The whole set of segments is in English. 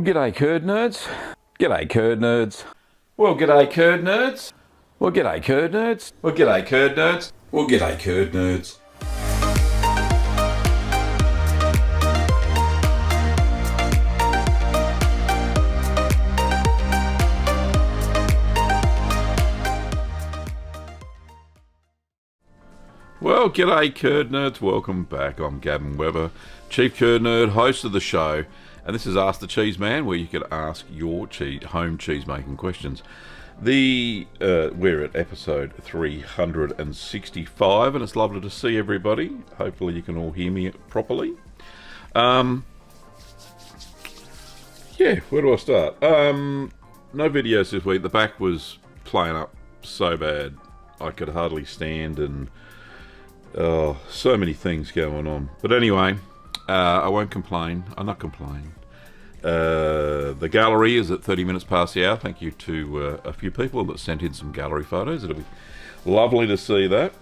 Well, g'day curd nerds. G'day curd nerds. Well, g'day curd nerds. Well, g'day curd nerds. Well, g'day curd nerds. Well, g'day, curd nerds. Well, g'day, curd nerds. Welcome back. I'm Gavin Weber, Chief Curd Nerd, host of the show, and this is Ask the Cheeseman, where you can ask your home cheese making questions. We're at episode 365, and it's lovely to see everybody. Hopefully you can all hear me properly. Yeah, where do I start? No videos this week. The back was playing up so bad I could hardly stand, and so many things going on. But anyway, I won't complain. I'm not complaining. The gallery is at 30 minutes past the hour. Thank you to a few people that sent in some gallery photos. It'll be lovely to see that.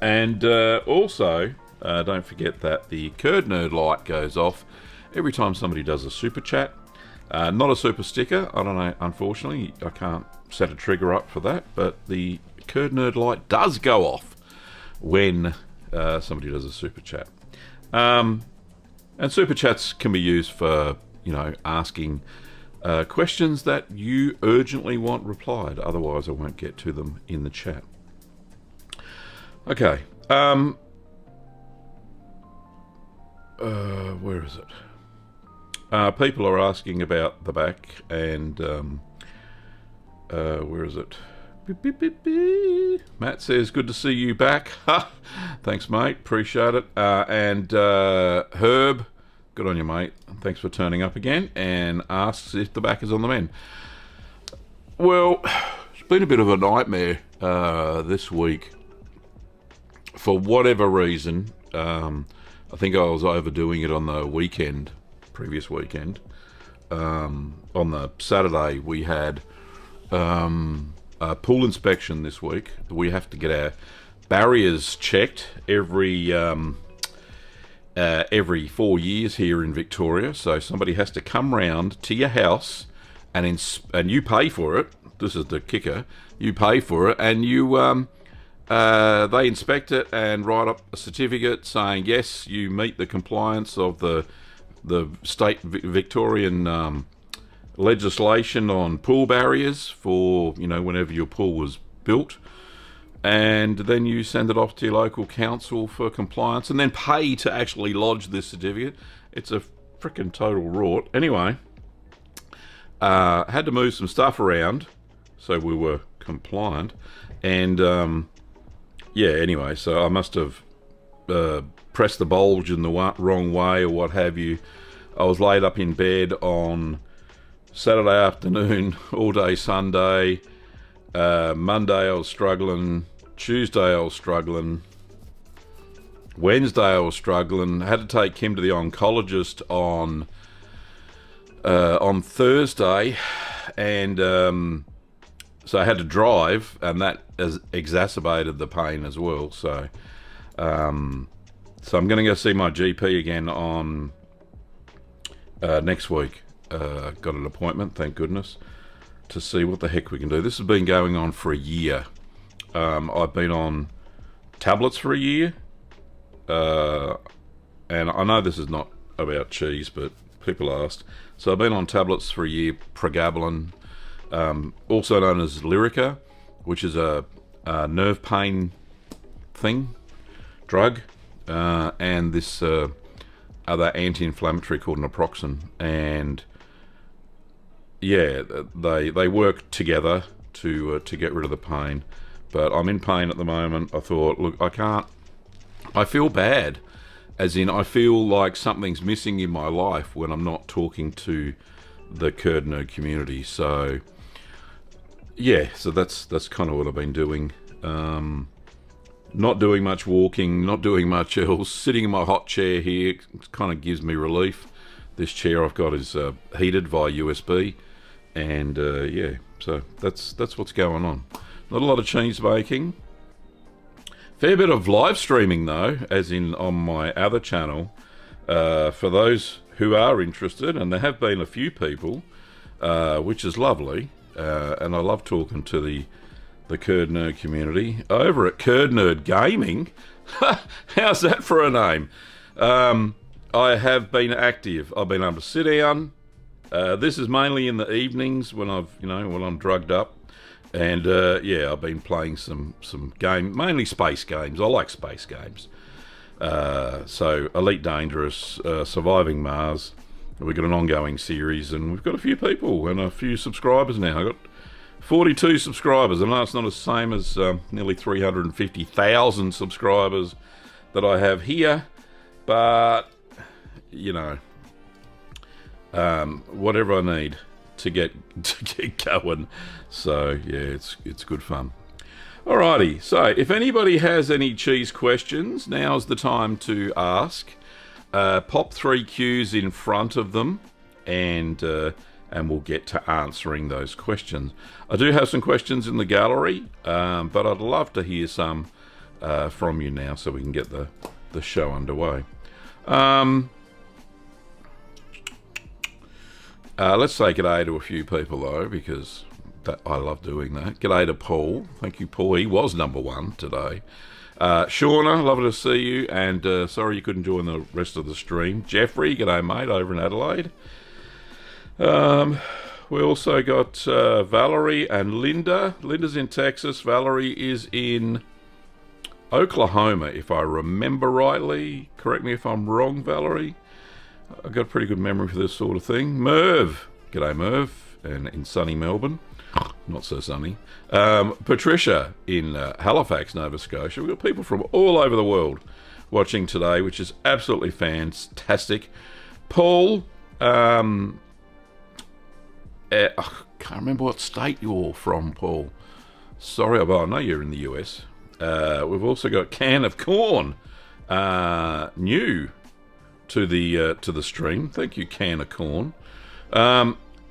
And also, don't forget that the Curd Nerd light goes off every time somebody does a super chat. Not a super sticker. I don't know, unfortunately. I can't set a trigger up for that. But the Curd Nerd light does go off when somebody does a super chat. And super chats can be used for, asking questions that you urgently want replied. Otherwise, I won't get to them in the chat. Okay. Where is it? People are asking about the back, and where is it? Beep, beep, beep, beep. Matt says, good to see you back. Thanks, mate. Appreciate it. And Herb, good on you, mate. Thanks for turning up again, and asks if the back is on the mend. Well, it's been a bit of a nightmare this week. For whatever reason, I think I was overdoing it on the previous weekend. On the Saturday, we had pool inspection this week. We have to get our barriers checked every 4 years here in Victoria. So somebody has to come round to your house and you pay for it. This is the kicker. You pay for it, and they inspect it and write up a certificate saying yes, you meet the compliance of the state Victorian legislation on pool barriers for, whenever your pool was built. And then you send it off to your local council for compliance, and then pay to actually lodge this certificate. It's a frickin' total rort. Anyway, had to move some stuff around so we were compliant. And anyway, so I must have pressed the bulge in the wrong way or what have you. I was laid up in bed on Saturday afternoon, all day Sunday. Monday I was struggling. Tuesday I was struggling. Wednesday I was struggling. I had to take Kim to the oncologist on Thursday, and so I had to drive, and that has exacerbated the pain as well. So I'm going to go see my GP again on next week. Got an appointment, thank goodness, to see what the heck we can do. This has been going on for a year. I've been on tablets for a year, and I know this is not about cheese, but people asked. So I've been on tablets for a year, pregabalin, also known as Lyrica, which is a nerve pain drug, and this other anti-inflammatory called naproxen, and yeah, they work together to get rid of the pain. But I'm in pain at the moment. I thought, look, I feel bad, as in I feel like something's missing in my life when I'm not talking to the Curd Nerd community. So yeah, so that's kind of what I've been doing. Not doing much walking, not doing much else. Sitting in my hot chair here kind of gives me relief. This chair I've got is heated via USB, and yeah, so that's what's going on. Not a lot of cheese making. Fair bit of live streaming though, as in on my other channel. For those who are interested, and there have been a few people, which is lovely, and I love talking to the Curd Nerd community over at Curd Nerd Gaming. How's that for a name? I have been active. I've been able to sit down. This is mainly in the evenings when when I'm drugged up. And yeah, I've been playing some game, mainly space games. I like space games. So Elite Dangerous, Surviving Mars. We've got an ongoing series, and we've got a few people and a few subscribers now. I've got 42 subscribers. I know it's not the same as nearly 350,000 subscribers that I have here, but you know, whatever I need to get going. So yeah, it's good fun. Alrighty, so if anybody has any cheese questions, now's the time to ask. Pop 3 Qs in front of them, and we'll get to answering those questions. I do have some questions in the gallery, but I'd love to hear some from you now, so we can get the show underway. Let's say g'day to a few people though, because I love doing that. G'day to Paul. Thank you, Paul. He was number 1 today. Shauna, lovely to see you, and sorry you couldn't join the rest of the stream. Jeffrey, g'day mate, over in Adelaide. We also got Valerie and Linda. Linda's in Texas. Valerie is in Oklahoma, if I remember rightly. Correct me if I'm wrong, Valerie. I've got a pretty good memory for this sort of thing. Merv, g'day Merv, and in sunny Melbourne. Not so sunny. Patricia in Halifax, Nova Scotia. We've got people from all over the world watching today, which is absolutely fantastic. Paul, I can't remember what state you're from, Paul. Sorry, but I know you're in the US. We've also got Can of Corn, new to the stream. Thank you, Can of Corn.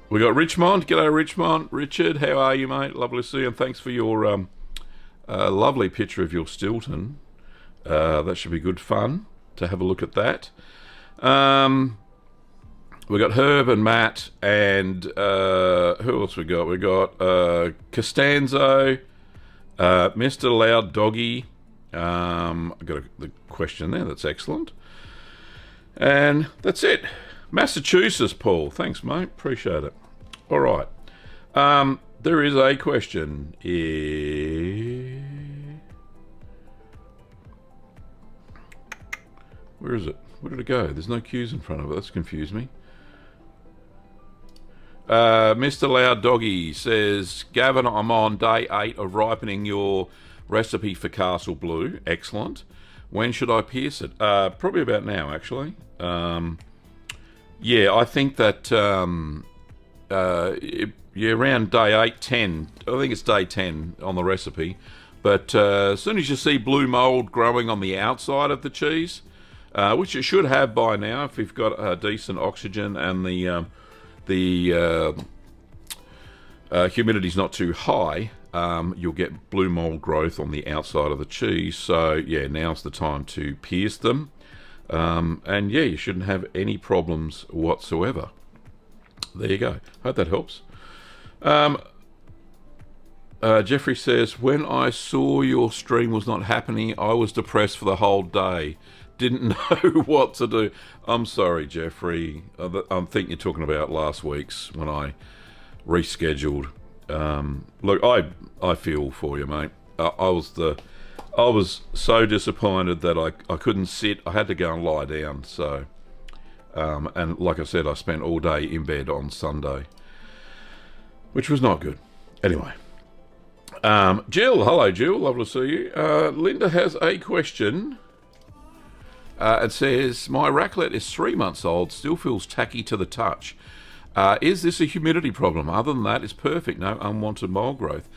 We got Richmond. G'day, Richmond. Richard, how are you, mate? Lovely to see you, and thanks for your lovely picture of your Stilton. That should be good fun to have a look at that. We got Herb and Matt, and who else we got? We got Costanzo, Mr. Loud Doggy. I got the question there. That's excellent. And that's it. Massachusetts, Paul. Thanks, mate. Appreciate it. All right. There is a question. Where is it? Where did it go? There's no Q's in front of it. That's confused me. Mr. Loud Doggy says, Gavin, I'm on day 8 of ripening your recipe for Castle Blue. Excellent. When should I pierce it? Probably about now, actually. Yeah, I think that around day 8, 10. I think it's day 10 on the recipe. But as soon as you see blue mould growing on the outside of the cheese, which it should have by now if you've got decent oxygen and the humidity's not too high, you'll get blue mould growth on the outside of the cheese. So yeah, now's the time to pierce them. And yeah, you shouldn't have any problems whatsoever. There you go. Hope that helps. Jeffrey says, when I saw your stream was not happening, I was depressed for the whole day. Didn't know what to do. I'm sorry, Jeffrey. I think you're talking about last week's when I rescheduled. Look, I feel for you, mate. I was so disappointed that I couldn't sit. I had to go and lie down. So, and like I said, I spent all day in bed on Sunday, which was not good. Anyway, Jill, hello, Jill. Lovely to see you. Linda has a question. It says, my raclette is 3 months old, still feels tacky to the touch. Is this a humidity problem? Other than that, it's perfect. No unwanted mold growth.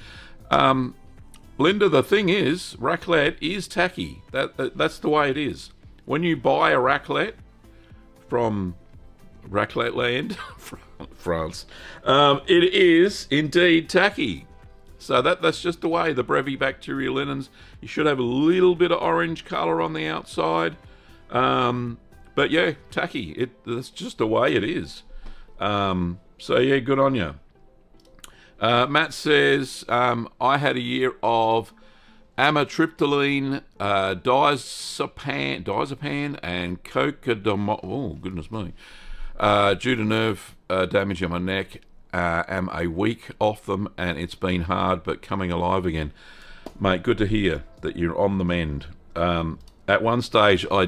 Linda, the thing is, raclette is tacky. That's the way it is. When you buy a raclette from Raclette Land, France, it is indeed tacky. So that's just the way. The Brevibacteria linens, you should have a little bit of orange colour on the outside. But yeah, tacky. That's just the way it is. So yeah, good on you. Matt says, I had a year of amitriptyline, diazepam, and cocodamol. Oh, goodness me. Due to nerve damage in my neck, am a week off them, and it's been hard, but coming alive again. Mate, good to hear that you're on the mend. At one stage, I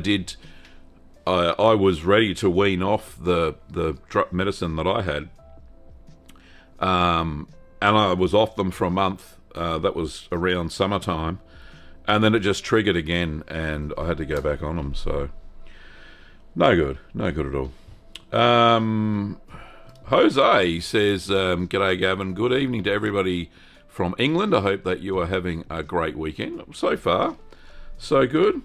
was ready to wean off the medicine that I had, and I was off them for a month. That was around summertime, and then it just triggered again, and I had to go back on them. So no good at all. Jose says, "G'day, Gavin. Good evening to everybody from England. I hope that you are having a great weekend. So far, so good."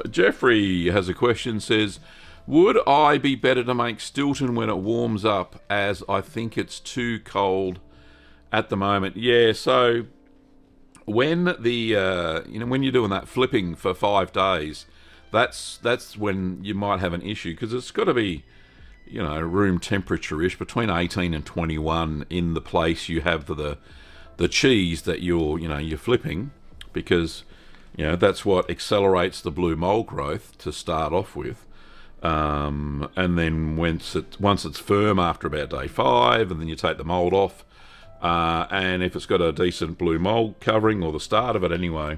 Jeffrey has a question, says, would I be better to make Stilton when it warms up, as I think it's too cold at the moment? Yeah, so when when you're doing that flipping for 5 days, that's when you might have an issue, because it's got to be, room temperature-ish, between 18 and 21 in the place you have the cheese that you're flipping, because that's what accelerates the blue mold growth to start off with. And then once it's firm after about day 5, and then you take the mold off, and if it's got a decent blue mold covering, or the start of it anyway,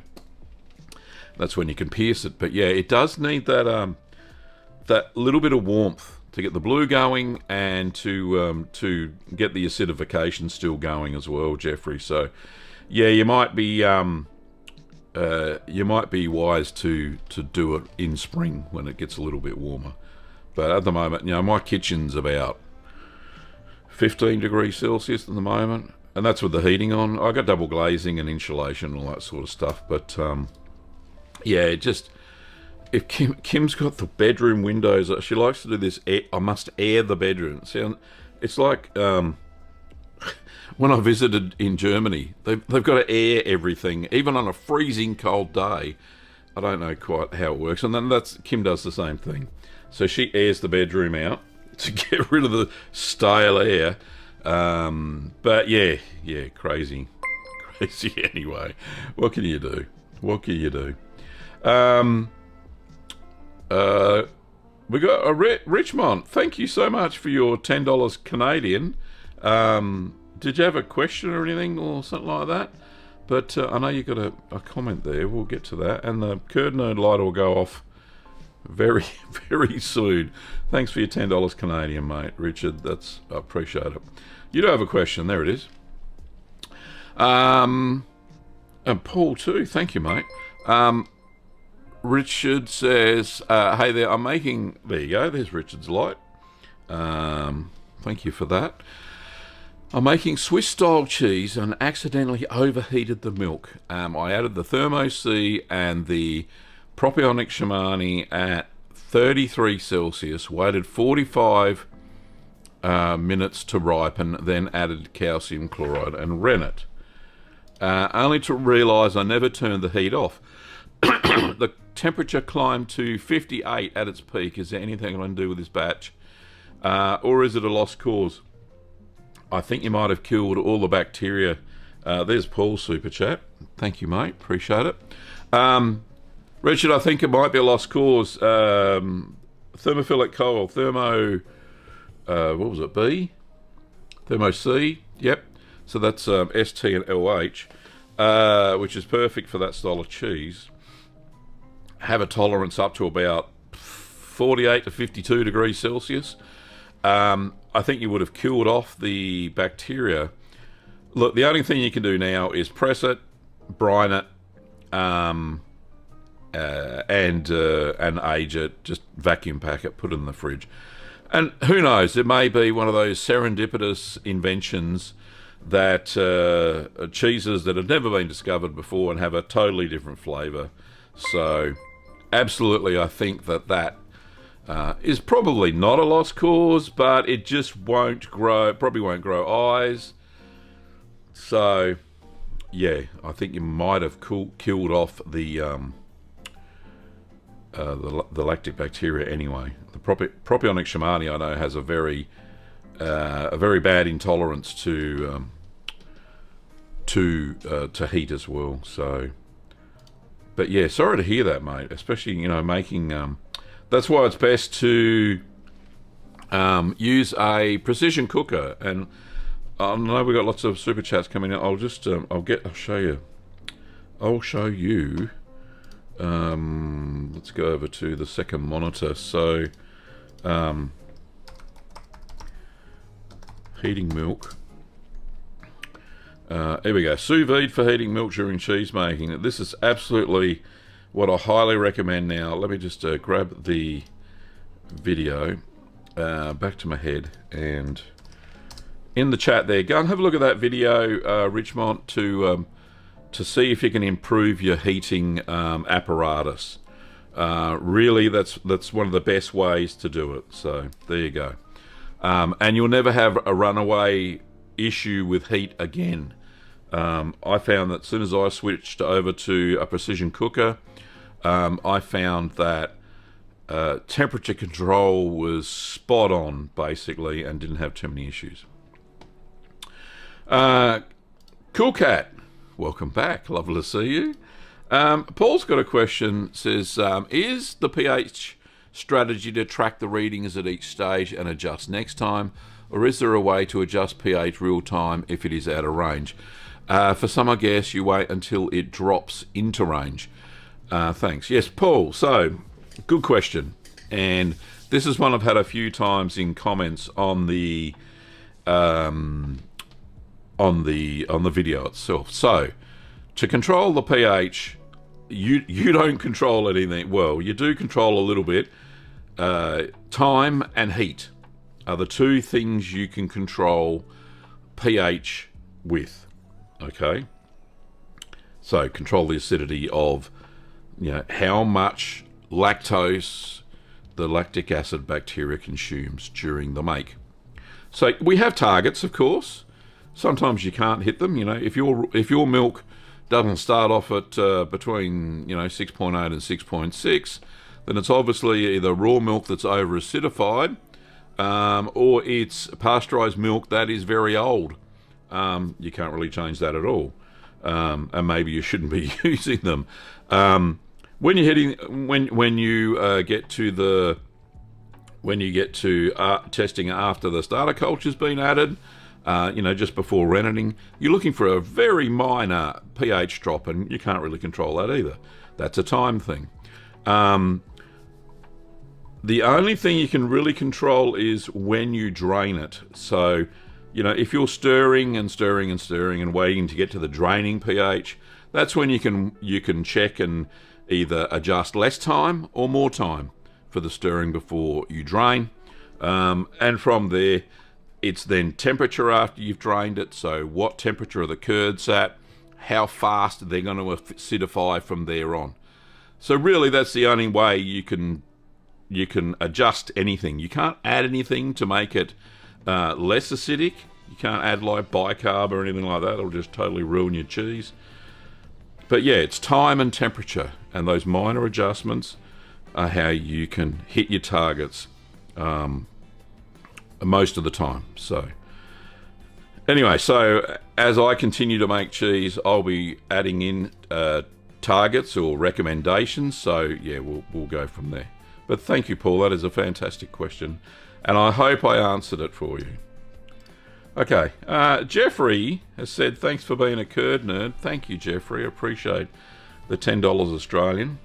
that's when you can pierce it. But yeah, it does need that little bit of warmth to get the blue going, and to get the acidification still going as well, Jeffrey. So yeah, you might be wise to do it in spring when it gets a little bit warmer. But at the moment, my kitchen's about 15 degrees Celsius at the moment, and that's with the heating on. I got double glazing and insulation and all that sort of stuff. But yeah, if Kim's got the bedroom windows, she likes to do this. I must air the bedroom. It's like when I visited in Germany, they've got to air everything, even on a freezing cold day. I don't know quite how it works. And then Kim does the same thing. So she airs the bedroom out to get rid of the stale air. But yeah, crazy anyway. What can you do? We got a Richmond. Thank you so much for your $10 Canadian. Did you have a question or anything or something like that? But I know you got a comment there. We'll get to that. And the curtain light will go off very, very soon. Thanks for your $10 Canadian, mate, Richard. I appreciate it. You do have a question. There it is. And Paul too. Thank you, mate. Richard says, hey there, there you go. There's Richard's light. Thank you for that. I'm making Swiss-style cheese and accidentally overheated the milk. I added the Thermo C and the propionic Shimani at 33 Celsius, waited 45 minutes to ripen, then added calcium chloride and rennet. Only to realise I never turned the heat off. The temperature climbed to 58 at its peak. Is there anything I can do with this batch? Or is it a lost cause? I think you might have killed all the bacteria. There's Paul's super chat. Thank you, mate. Appreciate it. Richard, I think it might be a lost cause. Thermophilic coal. What was it, B? Thermo C. Yep. So that's ST and LH, which is perfect for that style of cheese. Have a tolerance up to about 48 to 52 degrees Celsius. I think you would have killed off the bacteria. Look, the only thing you can do now is press it, brine it, and age it. Just vacuum pack it, put it in the fridge. And who knows, it may be one of those serendipitous inventions that cheeses that have never been discovered before and have a totally different flavour. So, absolutely, I think that is probably not a lost cause, but it just won't grow. Probably won't grow eyes. So, yeah, I think you might have killed off the lactic bacteria anyway. The propionic Shimani, I know, has a very bad intolerance to to heat as well. So, but yeah, sorry to hear that, mate. Especially, you know, making that's why it's best to use a precision cooker. And I know we've got lots of super chats coming in. I'll just I'll show you. Let's go over to the second monitor. So, heating milk. Here we go. Sous vide for heating milk during cheese making. This is absolutely what I highly recommend. Now, let me just grab the video back to my head, and in the chat there, go and have a look at that video, Richmond, to see if you can improve your heating apparatus. Really, that's one of the best ways to do it. So there you go. And you'll never have a runaway issue with heat again. I found that as soon as I switched over to a precision cooker, I found that temperature control was spot on, basically, and didn't have too many issues. Cool Cat, welcome back. Lovely to see you. Paul's got a question. Says, is the pH strategy to track the readings at each stage and adjust next time, or is there a way to adjust pH real time if it is out of range? For some, I guess you wait until it drops into range. Thanks. Yes, Paul. So, good question, and this is one I've had a few times in comments on the video itself. So, to control the pH, you don't control anything. Well, you do control a little bit. Time and heat are the two things you can control pH with. Okay, so control the acidity of, you know, how much lactose the lactic acid bacteria consumes during the make. So we have targets, of course. Sometimes you can't hit them. You know, if your milk doesn't start off at between 6.8 and 6.6, then it's obviously either raw milk that's over acidified, or it's pasteurized milk that is very old. You can't really change that at all, and maybe you shouldn't be using them. When you're hitting, when you get to testing after the starter culture's been added, just before renneting, you're looking for a very minor pH drop, and you can't really control that either. That's a time thing. The only thing you can really control is when you drain it. So, if you're stirring and stirring and stirring and waiting to get to the draining pH, that's when you can check and either adjust less time or more time for the stirring before you drain. And from there, it's then temperature after you've drained it. So what temperature are the curds at? How fast they're going to acidify from there on. So really, that's the only way you can adjust anything. You can't add anything to make it less acidic. You can't add like bicarb or anything like that. It'll just totally ruin your cheese. But yeah, it's time and temperature, and those minor adjustments are how you can hit your targets most of the time. So anyway, so as I continue to make cheese, I'll be adding in targets or recommendations. So yeah, we'll go from there. But thank you, Paul. That is a fantastic question, and I hope I answered it for you. Okay, Jeffrey has said, thanks for being a curd nerd. Thank you, Jeffrey. I appreciate the $10 Australian.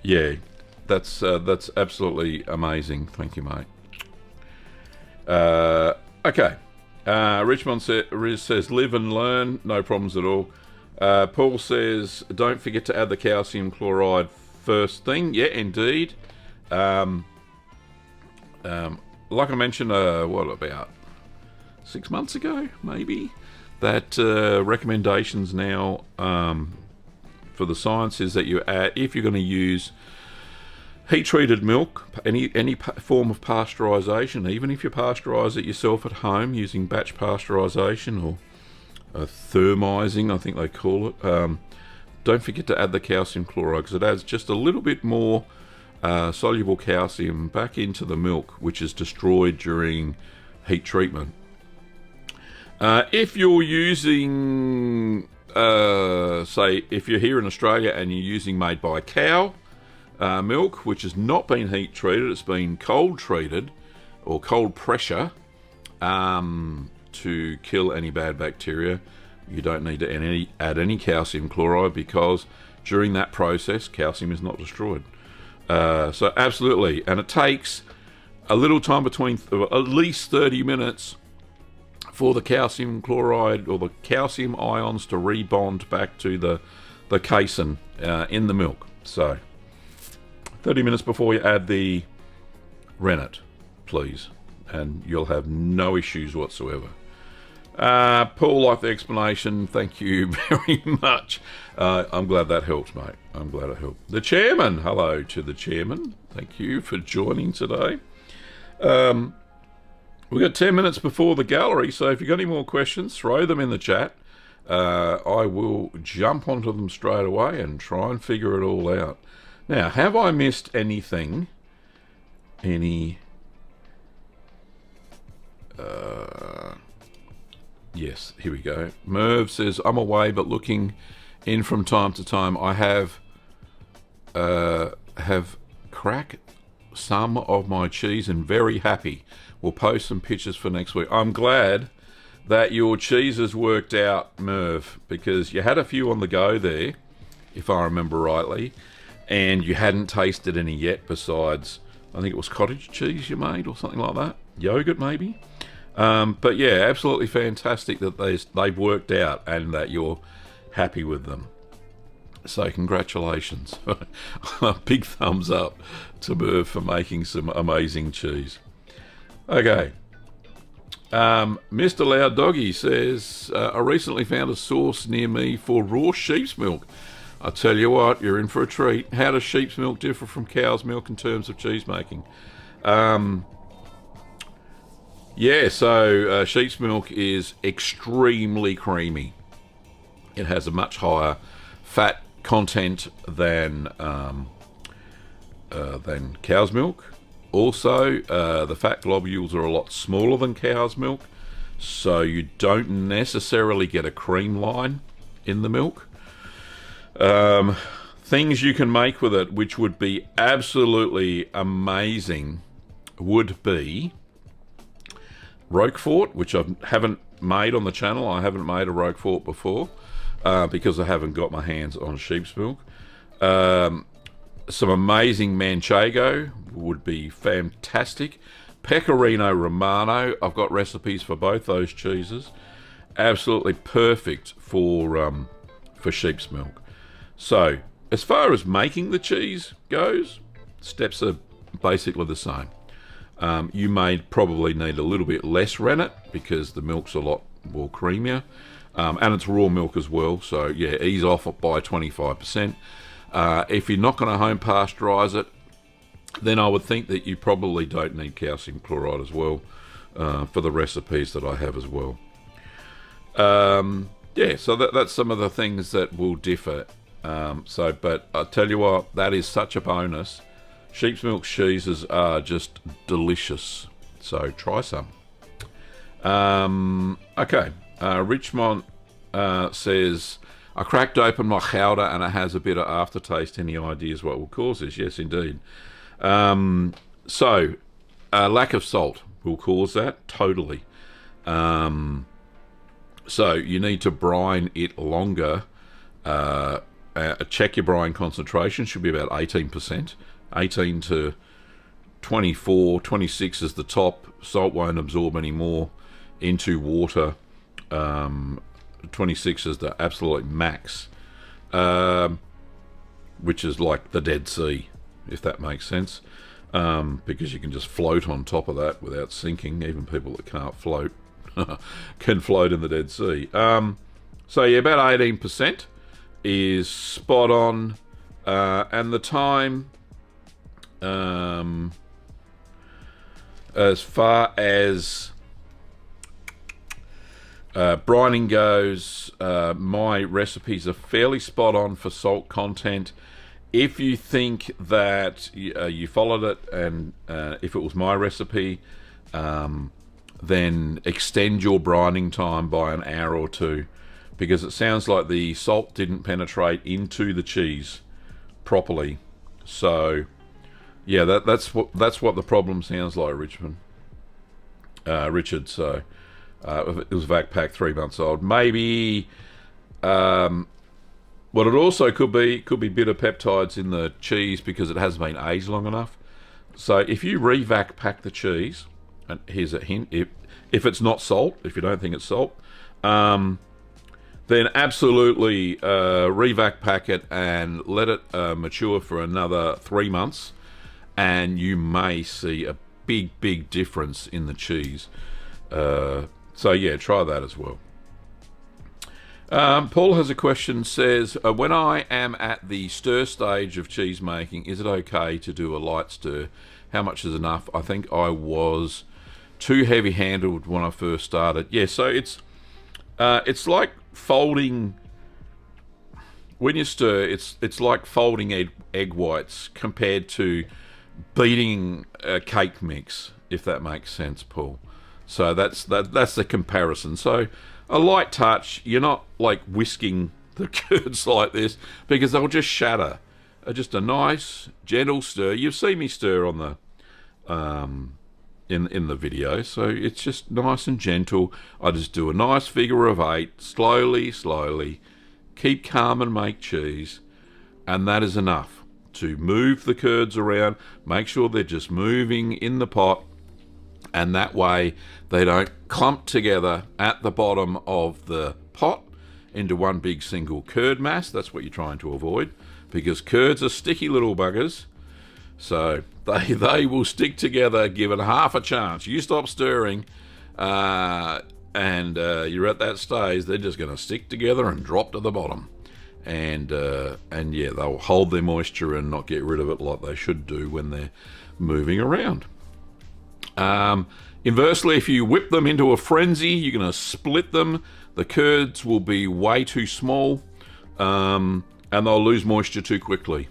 Yeah, that's absolutely amazing. Thank you, mate. Okay, Richmond says, live and learn. No problems at all. Paul says, don't forget to add the calcium chloride first thing. Yeah, indeed. Like I mentioned, about 6 months ago, maybe, that recommendations now for the science is that you add, if you're going to use heat-treated milk, any form of pasteurisation, even if you pasteurize it yourself at home using batch pasteurisation or thermising, I think they call it, don't forget to add the calcium chloride, because it adds just a little bit more soluble calcium back into the milk, which is destroyed during heat treatment. If you're using, say, if you're here in Australia and you're using made by cow milk, which has not been heat treated, it's been cold treated or cold pressure to kill any bad bacteria, you don't need to add any calcium chloride, because during that process, calcium is not destroyed. So absolutely, and it takes a little time, between at least 30 minutes, for the calcium chloride or the calcium ions to rebond back to the casein in the milk. So 30 minutes before you add the rennet, please, and you'll have no issues whatsoever. Paul, like the explanation. Thank you very much. I'm glad that helped, mate. I'm glad it helped. The chairman. Hello to the chairman. Thank you for joining today. We've got 10 minutes before the gallery, so if you've got any more questions, throw them in the chat. I will jump onto them straight away and try and figure it all out. Now, have I missed anything? Yes, here we go. Merv says, I'm away but looking in from time to time. I have cracked some of my cheese and very happy. We'll post some pictures for next week. I'm glad that your cheese has worked out, Merv, because you had a few on the go there, if I remember rightly, and you hadn't tasted any yet besides, I think it was cottage cheese you made or something like that. Yogurt, maybe. But yeah, absolutely fantastic that they've worked out and that you're happy with them. So congratulations. Big thumbs up to Merv for making some amazing cheese. Okay. Mr. Loud Doggy says, I recently found a source near me for raw sheep's milk. I tell you what, you're in for a treat. How does sheep's milk differ from cow's milk in terms of cheese making? So sheep's milk is extremely creamy. It has a much higher fat content than cow's milk. Also, the fat globules are a lot smaller than cow's milk, so you don't necessarily get a cream line in the milk. Things you can make with it, which would be absolutely amazing, would be Roquefort, which I haven't made on the channel. I haven't made a Roquefort before because I haven't got my hands on sheep's milk. Some amazing Manchego would be fantastic. Pecorino Romano, I've got recipes for both those cheeses. Absolutely perfect for sheep's milk. So, as far as making the cheese goes, steps are basically the same. You may probably need a little bit less rennet because the milk's a lot more creamier. And it's raw milk as well, so yeah, ease off it by 25%. If you're not going to home pasteurize it, then I would think that you probably don't need calcium chloride as well for the recipes that I have as well. So that's some of the things that will differ. But I tell you what, that is such a bonus. Sheep's milk cheeses are just delicious, so try some. Richmond says, I cracked open my chowder and it has a bit of aftertaste. Any ideas what will cause this? Yes, indeed. Lack of salt will cause that, totally. So you need to brine it longer. Check your brine concentration, should be about 18%. 18 to 24, 26 is the top. Salt won't absorb any more into water. 26 is the absolute max, which is like the Dead Sea, if that makes sense, because you can just float on top of that without sinking. Even people that can't float can float in the Dead Sea. About 18% is spot on, and the time, as far as brining goes, my recipes are fairly spot on for salt content. If you think that you followed it, and if it was my recipe, then extend your brining time by an hour or two, because it sounds like the salt didn't penetrate into the cheese properly. So yeah, that's what the problem sounds like, Richard. So it was vac pack 3 months old. Maybe what it also could be bitter peptides in the cheese because it hasn't been aged long enough. So if you re-vac pack the cheese, and here's a hint, if it's not salt, if you don't think it's salt, then absolutely re-vac pack it and let it mature for another 3 months, and you may see a big difference in the cheese. So yeah, try that as well. Paul has a question, says, when I am at the stir stage of cheese making, is it okay to do a light stir? How much is enough? I think I was too heavy-handled when I first started. Yeah, so it's like folding, when you stir, it's like folding egg whites compared to beating a cake mix, if that makes sense, Paul. So that's the comparison. So a light touch, you're not like whisking the curds like this because they'll just shatter. Just a nice gentle stir. You've seen me stir on the in the video, so it's just nice and gentle. I just do a nice figure of 8, slowly, keep calm and make cheese, and that is enough to move the curds around. Make sure they're just moving in the pot, and that way they don't clump together at the bottom of the pot into one big single curd mass. That's what you're trying to avoid, because curds are sticky little buggers, so they will stick together given half a chance. You stop stirring and you're at that stage, they're just going to stick together and drop to the bottom, and yeah, they'll hold their moisture and not get rid of it like they should do when they're moving around. Inversely, if you whip them into a frenzy, you're going to split them. The curds will be way too small, and they'll lose moisture too quickly.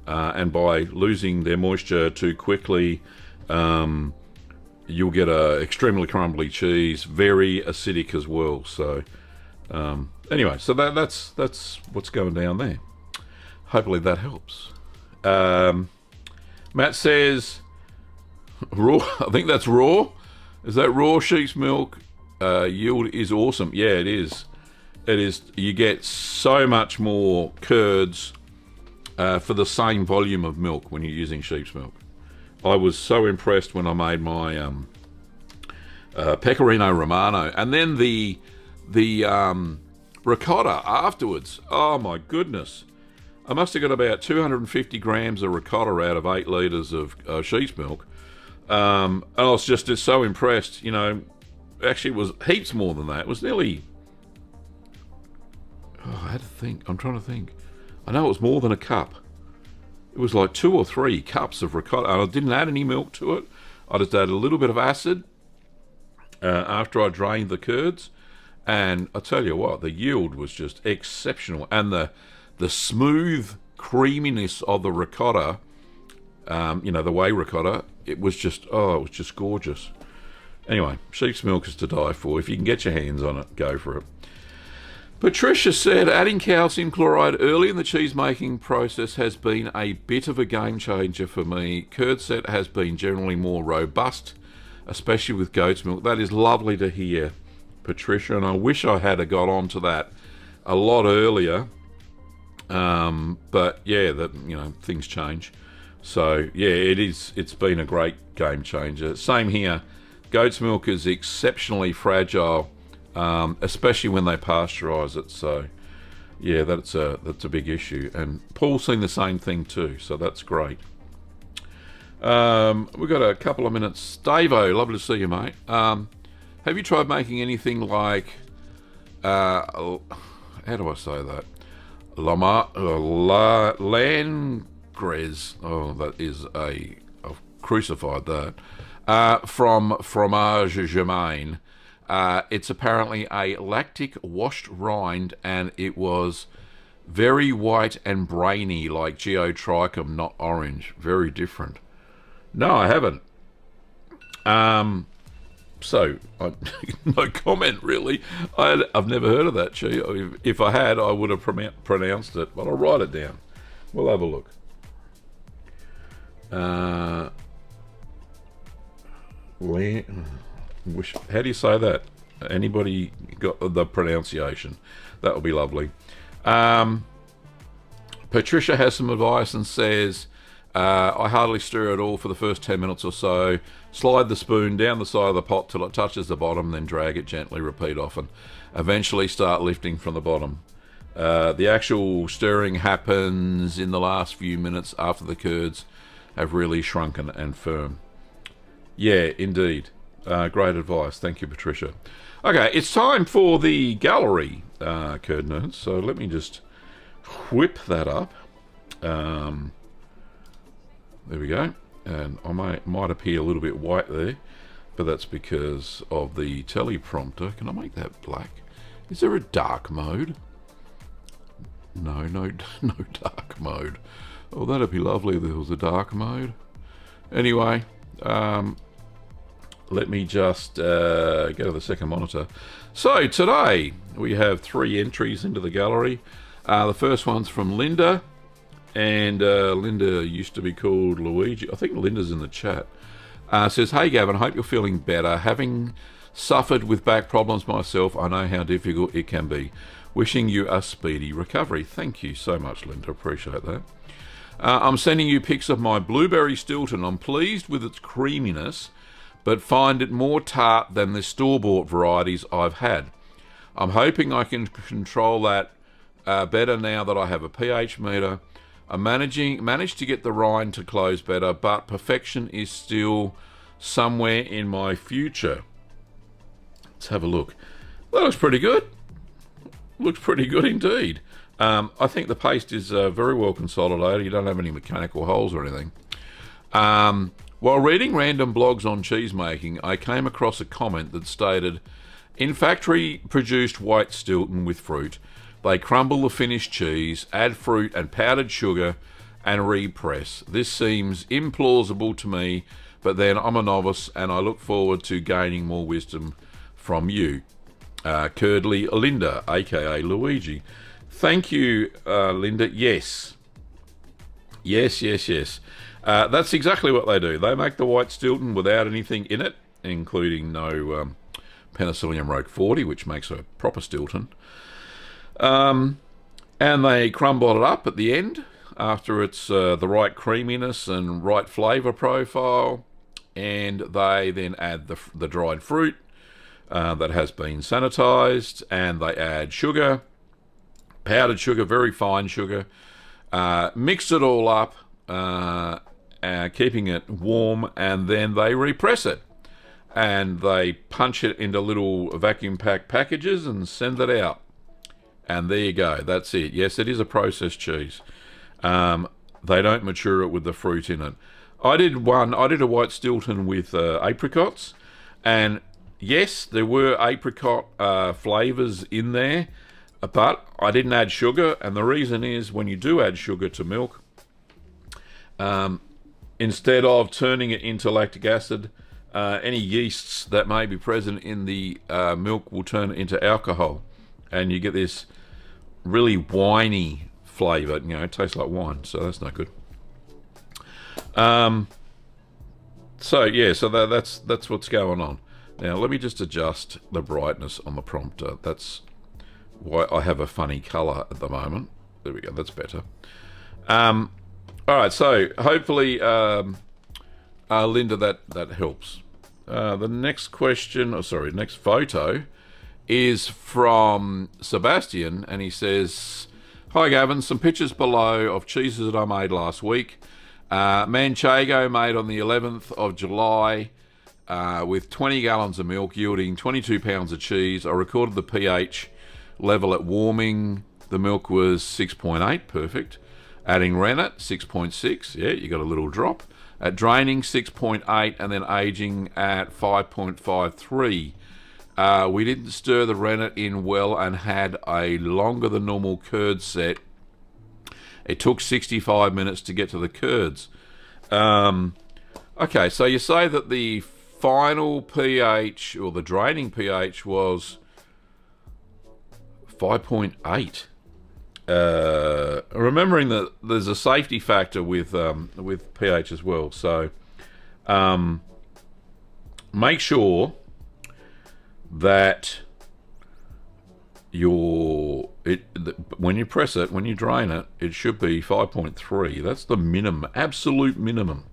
And by losing their moisture too quickly, you'll get a extremely crumbly cheese, very acidic as well. So anyway, so that's what's going down there. Hopefully that helps. Matt says, raw. I think that's raw. Is that raw sheep's milk? Yield is awesome. Yeah, it is. It is. You get so much more curds for the same volume of milk when you're using sheep's milk. I was so impressed when I made my pecorino romano, and then the ricotta afterwards. Oh my goodness! I must have got about 250 grams of ricotta out of 8 litres of sheep's milk. And I was just so impressed. You know, actually it was heaps more than that. It was nearly, I had to think. I'm trying to think. I know it was more than a cup. It was like 2 or 3 cups of ricotta. And I didn't add any milk to it. I just added a little bit of acid after I drained the curds. And I tell you what, the yield was just exceptional. And the smooth creaminess of the ricotta, you know, the whey ricotta, it was just gorgeous. Anyway, sheep's milk is to die for. If you can get your hands on it, go for it. Patricia said, adding calcium chloride early in the cheese making process has been a bit of a game changer for me. Curd set has been generally more robust, especially with goat's milk. That is lovely to hear, Patricia, and I wish I had got onto that a lot earlier. But yeah, things change. So yeah, it's been a great game changer. Same here. Goat's milk is exceptionally fragile, especially when they pasteurize it. So yeah, that's a big issue. And Paul's seen the same thing too, so that's great. We've got a couple of minutes. Davo, lovely to see you, mate. Have you tried making anything like how do I say that? Langres. Oh, that is I've crucified that. From Fromage Germain. It's apparently a lactic washed rind, and it was very white and brainy like geotrichum, not orange. Very different. No, I haven't. So, no comment really. I've never heard of that cheese. If I had, I would have pronounced it, but I'll write it down. We'll have a look. How do you say that? Anybody got the pronunciation? That would be lovely. Patricia has some advice and says, I hardly stir at all for the first 10 minutes or so. Slide the spoon down the side of the pot till it touches the bottom, then drag it gently, repeat often. Eventually start lifting from the bottom. The actual stirring happens in the last few minutes after the curds have really shrunken and firm. Yeah, indeed. Great advice. Thank you, Patricia. Okay, it's time for the gallery, curd nerds. So let me just whip that up. There we go. And I might appear a little bit white there, but that's because of the teleprompter. Can I make that black? Is there a dark mode? No dark mode. Oh, that'd be lovely if there was a dark mode. Anyway, let me just go to the second monitor. So today we have 3 entries into the gallery. The first one's from Linda. And Linda used to be called Luigi. I think Linda's in the chat. Says, hey Gavin, hope you're feeling better. Having suffered with back problems myself, I know how difficult it can be. Wishing you a speedy recovery. Thank you so much, Linda. Appreciate that. I'm sending you pics of my blueberry Stilton. I'm pleased with its creaminess, but find it more tart than the store-bought varieties I've had. I'm hoping I can control that better now that I have a pH meter. I managed to get the rind to close better, but perfection is still somewhere in my future. Let's have a look. That looks pretty good. Looks pretty good indeed. I think the paste is very well consolidated. You don't have any mechanical holes or anything. While reading random blogs on cheese making, I came across a comment that stated, in factory produced white Stilton with fruit, they crumble the finished cheese, add fruit and powdered sugar, and repress. This seems implausible to me, but then I'm a novice and I look forward to gaining more wisdom from you. Curdly Linda, aka Luigi. Thank you, Linda. Yes. Yes. That's exactly what they do. They make the white Stilton without anything in it, including no Penicillium Roqueforti, which makes a proper Stilton. And they crumble it up at the end after it's the right creaminess and right flavour profile, and they then add the dried fruit that has been sanitised, and they add sugar, powdered sugar, very fine sugar, mix it all up, keeping it warm, and then they repress it. And they punch it into little vacuum pack packages and send it out. And there you go. That's it. Yes, it is a processed cheese. They don't mature it with the fruit in it. I did a white Stilton with apricots, and yes, there were apricot flavours in there, but I didn't add sugar. And the reason is, when you do add sugar to milk, instead of turning it into lactic acid, any yeasts that may be present in the milk will turn it into alcohol, and you get this really winey flavour. You know, it tastes like wine, so that's not good. So that's what's going on. Now let me just adjust the brightness on the prompter. That's why I have a funny colour at the moment. There we go. That's better. All right. So hopefully, Linda, that helps. The next next photo is from Sebastian, and he says, hi Gavin, some pictures below of cheeses that I made last week. Manchego made on the 11th of July with 20 gallons of milk yielding 22 pounds of cheese. I recorded the pH level at warming. The milk was 6.8, perfect. Adding rennet, 6.6, yeah, you got a little drop. At draining, 6.8, and then aging at 5.53. We didn't stir the rennet in well and had a longer than normal curd set. It took 65 minutes to get to the curds. Okay, so you say that the final pH, or the draining pH, was 5.8. Remembering that there's a safety factor with pH as well, so make sure that when you press it, when you drain it, it should be 5.3. That's the minimum, absolute minimum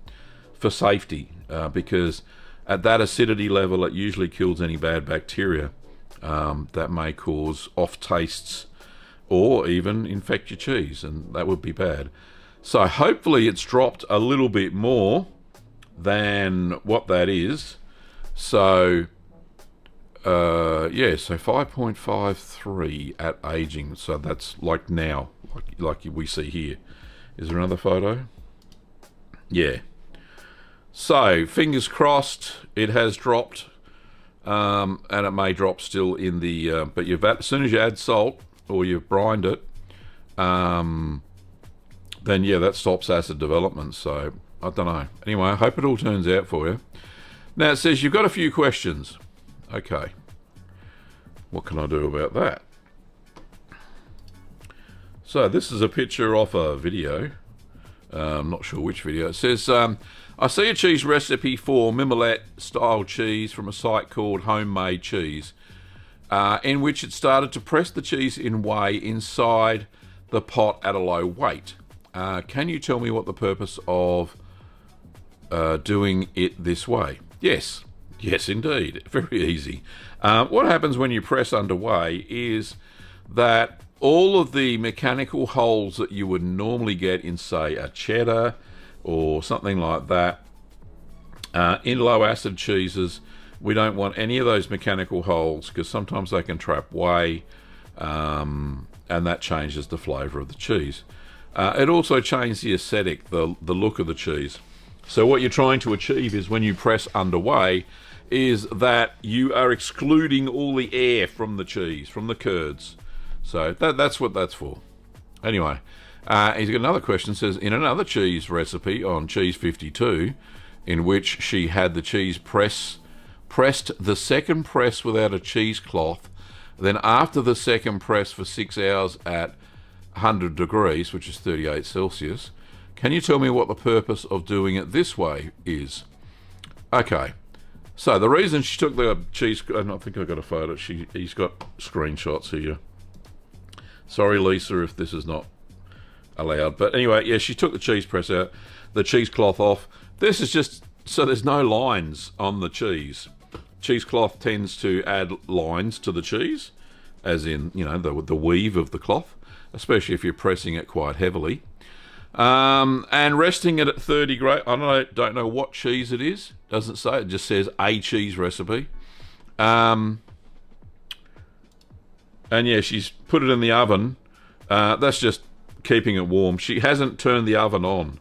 for safety, because at that acidity level, it usually kills any bad bacteria that may cause off tastes or even infect your cheese, and that would be bad. So hopefully it's dropped a little bit more than what that is. So yeah, so 5.53 at aging. So that's like now, like we see here. Is there another photo? Yeah. So fingers crossed, it has dropped, and it may drop still in the. But as soon as you add salt or you've brined it, then yeah, that stops acid development. So I don't know. Anyway, I hope it all turns out for you. Now it says you've got a few questions. Okay, what can I do about that? So this is a picture off a video. I'm not sure which video. It says, I see a cheese recipe for Mimolette style cheese from a site called Homemade Cheese, in which it started to press the cheese in whey inside the pot at a low weight. Can you tell me what the purpose of doing it this way? Yes. Yes, indeed. Very easy. What happens when you press under whey is that all of the mechanical holes that you would normally get in, say, a cheddar or something like that, in low acid cheeses, we don't want any of those mechanical holes, because sometimes they can trap whey, and that changes the flavour of the cheese. It also changes the aesthetic, the look of the cheese. So what you're trying to achieve is, when you press under whey, is that you are excluding all the air from the cheese, from the curds. So that's what that's for. Anyway, he's got another question. Says, in another cheese recipe on Cheese 52, in which she had the cheese pressed the second press without a cheesecloth, then after the second press for 6 hours at 100 degrees, which is 38 Celsius, can you tell me what the purpose of doing it this way is? Okay. So the reason she took the cheese, and I think I got a photo. He's got screenshots here. Sorry, Lisa, if this is not allowed. But anyway, yeah, she took the cheese press out, the cheesecloth off. This is just so there's no lines on the cheese. Cheesecloth tends to add lines to the cheese, as in, you know, the weave of the cloth, especially if you're pressing it quite heavily. And resting it at 30 grade. I don't know what cheese it is. Doesn't say. It just says a cheese recipe. And yeah, she's put it in the oven. That's just keeping it warm. She hasn't turned the oven on,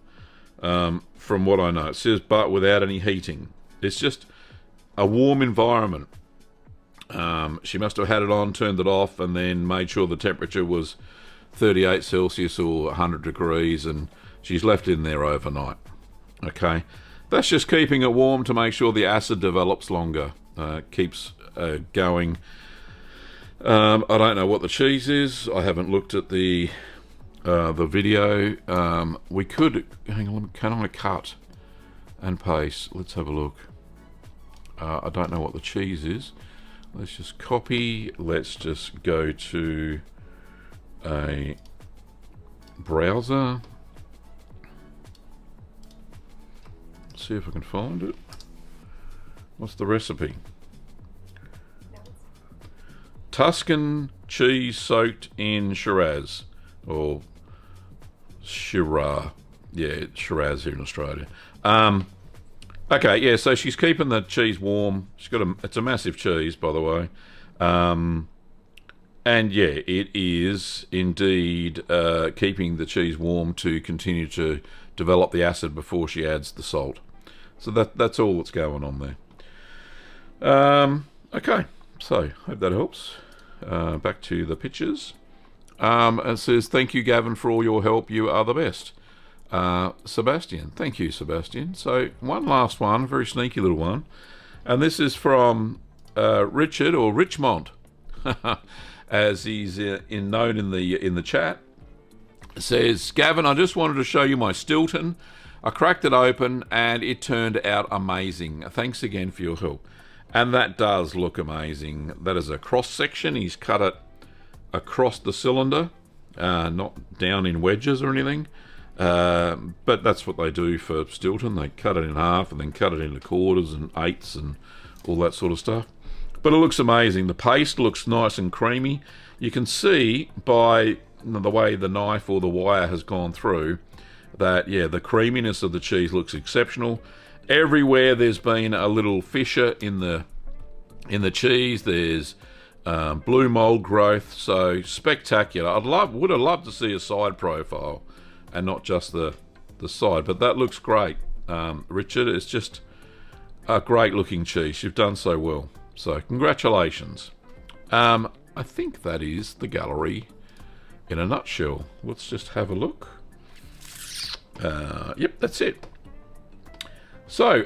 from what I know. It says, but without any heating. It's just a warm environment. She must have had it on, turned it off, and then made sure the temperature was 38 Celsius or 100 degrees, and she's left it in there overnight. Okay, that's just keeping it warm to make sure the acid develops longer, keeps going. I don't know what the cheese is. I haven't looked at the video. We could hang on. Can I cut and paste? Let's have a look. I don't know what the cheese is. Let's just copy. Let's just go to a browser, see if I can find it. What's the recipe? Tuscan cheese soaked in Shiraz, or Shiraz. Yeah, Shiraz here in Australia. Okay, yeah, so she's keeping the cheese warm. She's got it's a massive cheese, by the way. And yeah, it is indeed keeping the cheese warm to continue to develop the acid before she adds the salt. So that's all that's going on there. Okay, so hope that helps. Back to the pictures. It says, thank you, Gavin, for all your help. You are the best. Sebastian. Thank you, Sebastian. So one last one, very sneaky little one. And this is from Richard, or Richmond, as he's known in the chat. It says, Gavin, I just wanted to show you my Stilton. I cracked it open and it turned out amazing. Thanks again for your help. And that does look amazing. That is a cross section. He's cut it across the cylinder, not down in wedges or anything. But that's what they do for Stilton. They cut it in half and then cut it into quarters and eighths and all that sort of stuff. But it looks amazing. The paste looks nice and creamy. You can see by the way the knife or the wire has gone through that, yeah, the creaminess of the cheese looks exceptional. Everywhere there's been a little fissure in the cheese, there's blue mold growth, so spectacular. Would have loved to see a side profile and not just the side, but that looks great. Richard, it's just a great looking cheese. You've done so well, so congratulations. I think that is the gallery in a nutshell. Let's just have a look. Yep, that's it. So,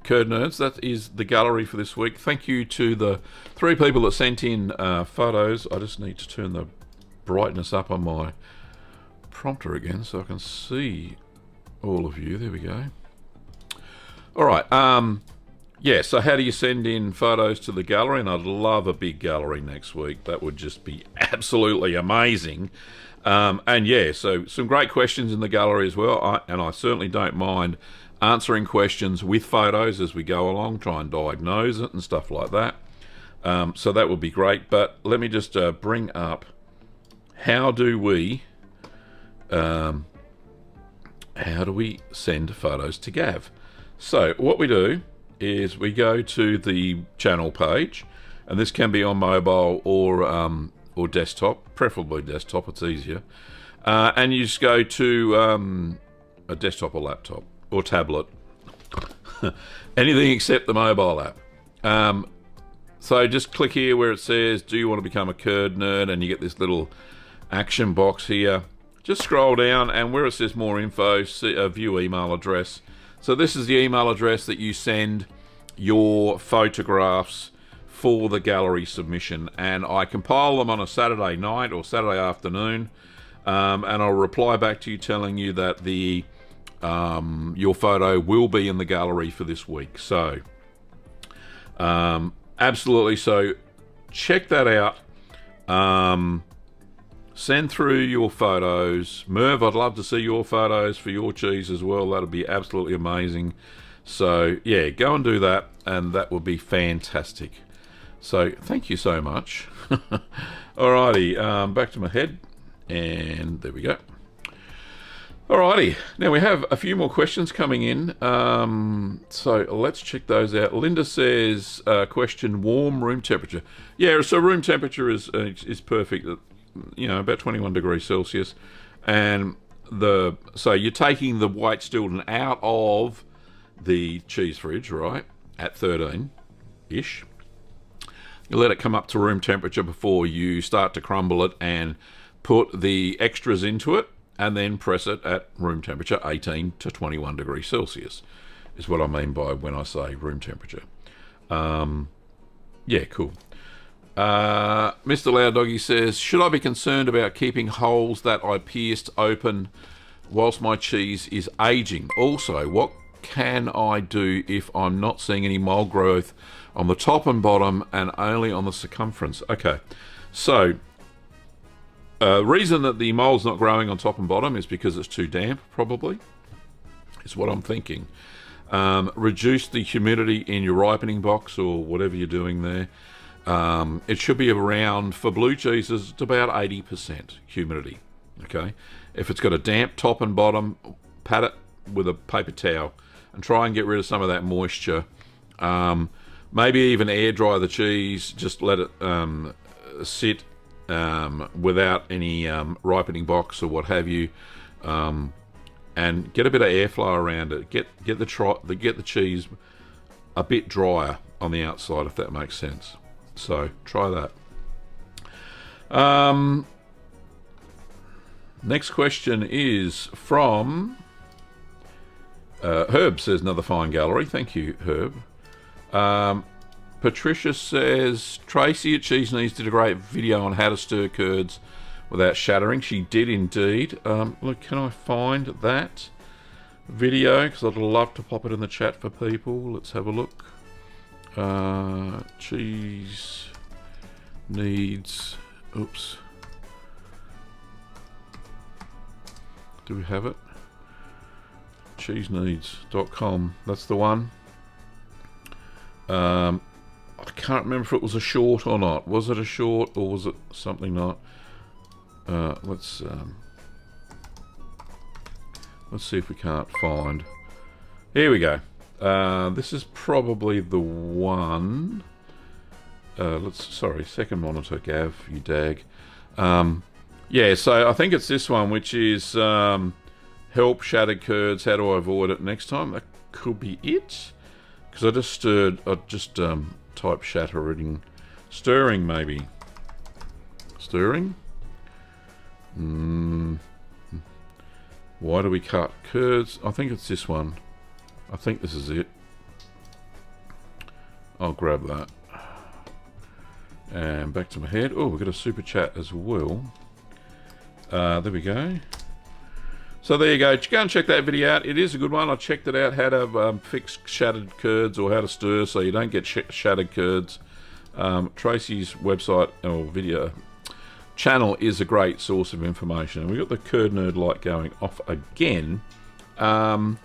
Curd Nerds, that is the gallery for this week. Thank you to the 3 people that sent in photos. I just need to turn the brightness up on my prompter again so I can see all of you. There we go. All right. Yeah, so how do you send in photos to the gallery? And I'd love a big gallery next week. That would just be absolutely amazing. And yeah, so some great questions in the gallery as well. And I certainly don't mind answering questions with photos as we go along, try and diagnose it and stuff like that. So that would be great. But let me just bring up, how do we send photos to Gav? So what we do is we go to the channel page, and this can be on mobile or desktop, preferably desktop, it's easier. And you just go to a desktop or laptop or tablet, anything except the mobile app. So just click here where it says, do you want to become a Curd Nerd? And you get this little action box here. Just scroll down, and where it says more info, view email address. So this is the email address that you send your photographs for the gallery submission, and I compile them on a Saturday night or Saturday afternoon, and I'll reply back to you telling you that your photo will be in the gallery for this week. So absolutely, so check that out. Send through your photos. Merv, I'd love to see your photos for your cheese as well. That'd be absolutely amazing. So yeah, go and do that, and that would be fantastic. So thank you so much. Alrighty, back to my head, and there we go. Alrighty, now we have a few more questions coming in, so let's check those out. Linda says, question, warm room temperature. Yeah, so room temperature is perfect, you know, about 21 degrees Celsius, and so you're taking the white Stilton out of the cheese fridge, right, at 13-ish. You let it come up to room temperature before you start to crumble it and put the extras into it, and then press it at room temperature, 18 to 21 degrees Celsius, is what I mean by when I say room temperature. Yeah, cool. Mr. Loud Doggy says, should I be concerned about keeping holes that I pierced open whilst my cheese is aging? Also, what can I do if I'm not seeing any mold growth on the top and bottom and only on the circumference? Okay, so reason that the mold's not growing on top and bottom is because it's too damp, probably, is what I'm thinking. Reduce the humidity in your ripening box or whatever you're doing there. It should be around, for blue cheeses, it's about 80% humidity. Okay, if it's got a damp top and bottom, pat it with a paper towel and try and get rid of some of that moisture. Maybe even air dry the cheese, just let it sit without any ripening box or what have you, and get a bit of airflow around it. Get the cheese a bit drier on the outside, if that makes sense. So try that. Next question is from Herb. Says, another fine gallery. Thank you, Herb. Patricia says, Tracy at Cheese Knees did a great video on how to stir curds without shattering. She did indeed. Look, can I find that video? Because I'd love to pop it in the chat for people. Let's have a look. Cheese Needs. Oops. Do we have it? Cheeseneeds.com. That's the one. I can't remember if it was a short or not. Was it a short or was it something not? Let's see if we can't find. Here we go. This is probably the one. Sorry, second monitor, Gav, you dag. Yeah, so I think it's this one, which is help shattered curds. How do I avoid it next time? That could be it. Because I just type shattering, stirring maybe. Stirring. Why do we cut curds? I think it's this one. I think this is it. I'll grab that. And back to my head. Oh, we've got a super chat as well. There we go. So there you go. Go and check that video out. It is a good one. I checked it out. How to fix shattered curds, or how to stir so you don't get shattered curds. Tracy's website or video channel is a great source of information. And we've got the Curd Nerd light going off again. And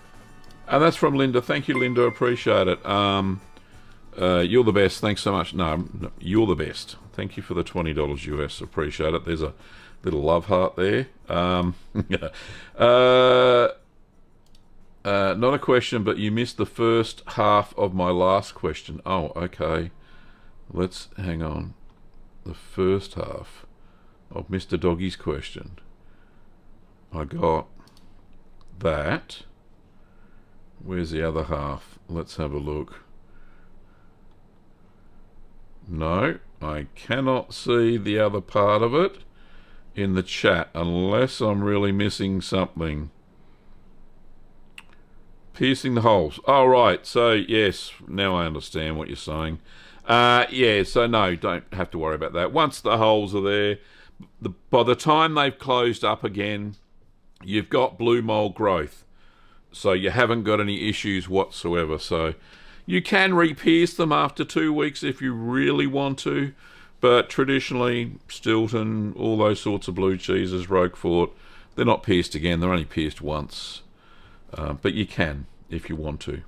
that's from Linda. Thank you, Linda. Appreciate it. You're the best. Thanks so much. No, you're the best. Thank you for the $20 US. Appreciate it. There's a little love heart there. Not a question, but you missed the first half of my last question. Oh, okay. Let's hang on. The first half of Mr. Doggy's question. I got that. Where's the other half? Let's have a look. No, I cannot see the other part of it in the chat unless I'm really missing something. Piercing the holes. Oh, right. So, yes, now I understand what you're saying. Yeah, so no, don't have to worry about that. Once the holes are there, by the time they've closed up again, you've got blue mold growth. So you haven't got any issues whatsoever. So you can re-pierce them after 2 weeks if you really want to. But traditionally, Stilton, all those sorts of blue cheeses, Roquefort, they're not pierced again. They're only pierced once. But you can if you want to.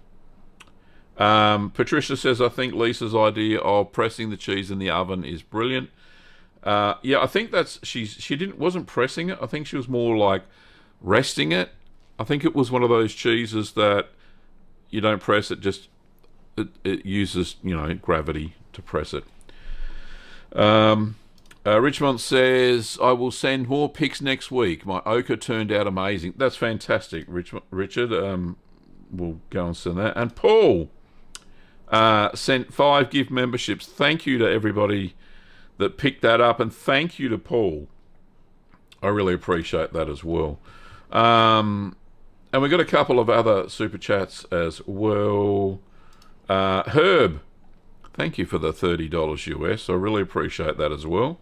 Patricia says, I think Lisa's idea of pressing the cheese in the oven is brilliant. Yeah, I think that's she wasn't pressing it. I think she was more like resting it. I think it was one of those cheeses that you don't press it, just it uses, you know, gravity to press it. Richmond says, I will send more pics next week. My ochre turned out amazing. That's fantastic, Richard. We'll go and send that. And Paul sent 5 gift memberships. Thank you to everybody that picked that up, and thank you to Paul. I really appreciate that as well. And we've got a couple of other super chats as well. Herb, thank you for the $30 US. I really appreciate that as well.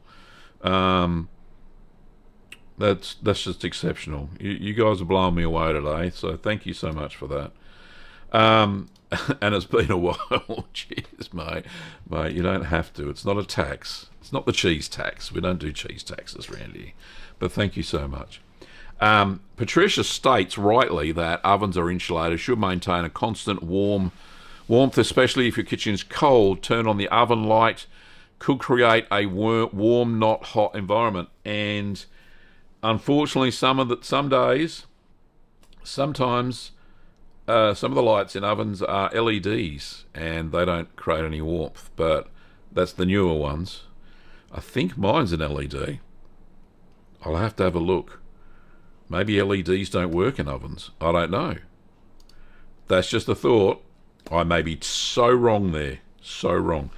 That's just exceptional. You guys are blowing me away today, so thank you so much for that. And it's been a while. Cheers, mate. Mate, you don't have to. It's not a tax. It's not the cheese tax. We don't do cheese taxes around here. But thank you so much. Patricia states rightly that ovens are insulated, should maintain a constant warmth, especially if your kitchen is cold. Turn on the oven light. Could create a warm, not hot environment. And unfortunately, sometimes some of the lights in ovens are LEDs, and they don't create any warmth. But that's the newer ones. I think mine's an LED. I'll have to have a look. Maybe LEDs don't work in ovens. I don't know. That's just a thought. I may be so wrong there. So wrong.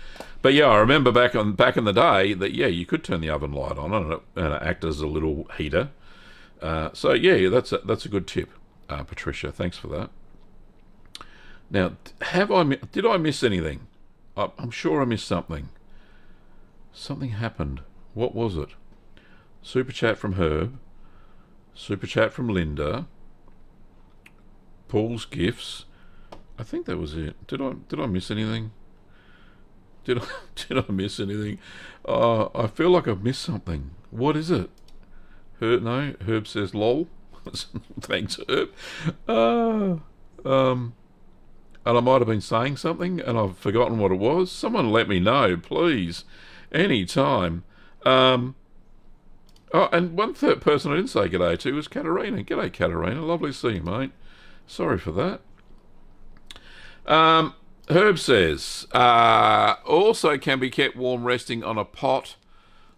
But yeah, I remember back in the day that, yeah, you could turn the oven light on and it act as a little heater. So yeah, that's a good tip, Patricia. Thanks for that. Now, did I miss anything? I'm sure I missed something. Something happened. What was it? Super chat from Herb. Super chat from Linda. Paul's gifts. I think that was it. Did I miss anything? Did I did I miss anything? I feel like I've missed something. What is it? Herb says lol. Thanks, Herb. And I might have been saying something and I've forgotten what it was. Someone let me know, please. Any time. Oh, and one third person I didn't say g'day to was Katarina. G'day, Katarina. Lovely to see you, mate. Sorry for that. Herb says, also can be kept warm resting on a pot